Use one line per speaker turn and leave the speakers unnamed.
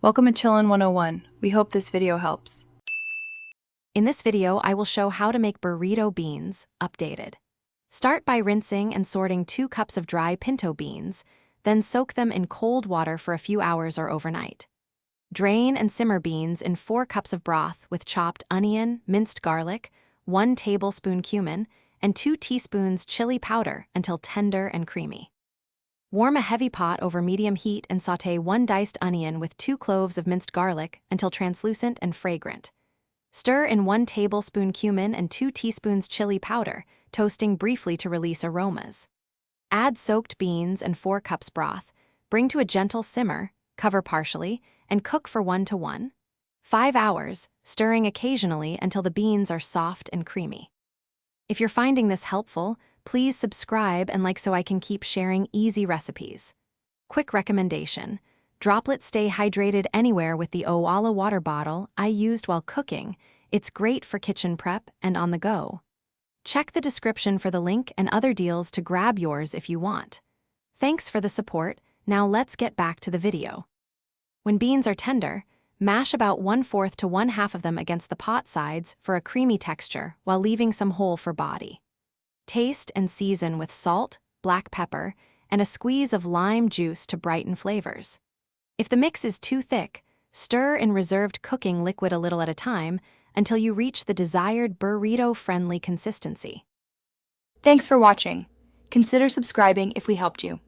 Welcome to Chillin' 101. We hope this video helps.
In this video, I will show how to make burrito beans updated. Start by rinsing and sorting 2 cups of dry pinto beans, then soak them in cold water for a few hours or overnight. Drain and simmer beans in 4 cups of broth with chopped onion, minced garlic, 1 tablespoon cumin, and 2 teaspoons chili powder until tender and creamy. Warm a heavy pot over medium heat and sauté 1 diced onion with 2 cloves of minced garlic until translucent and fragrant. Stir in 1 tablespoon cumin and 2 teaspoons chili powder, toasting briefly to release aromas. Add soaked beans and 4 cups broth, bring to a gentle simmer, cover partially, and cook for 1 to 5 hours, stirring occasionally until the beans are soft and creamy. If you're finding this helpful, please subscribe and like so I can keep sharing easy recipes. Quick recommendation: droplets stay hydrated anywhere with the Owala water bottle I used while cooking. It's great for kitchen prep and on the go. Check the description for the link and other deals to grab yours if you want. Thanks for the support. Now let's get back to the video. When beans are tender, mash about 1/4 to 1/2 of them against the pot sides for a creamy texture while leaving some whole for body. Taste and season with salt, black pepper, and a squeeze of lime juice to brighten flavors. If the mix is too thick, stir in reserved cooking liquid a little at a time until you reach the desired burrito-friendly consistency.
Thanks for watching. Consider subscribing if we helped you.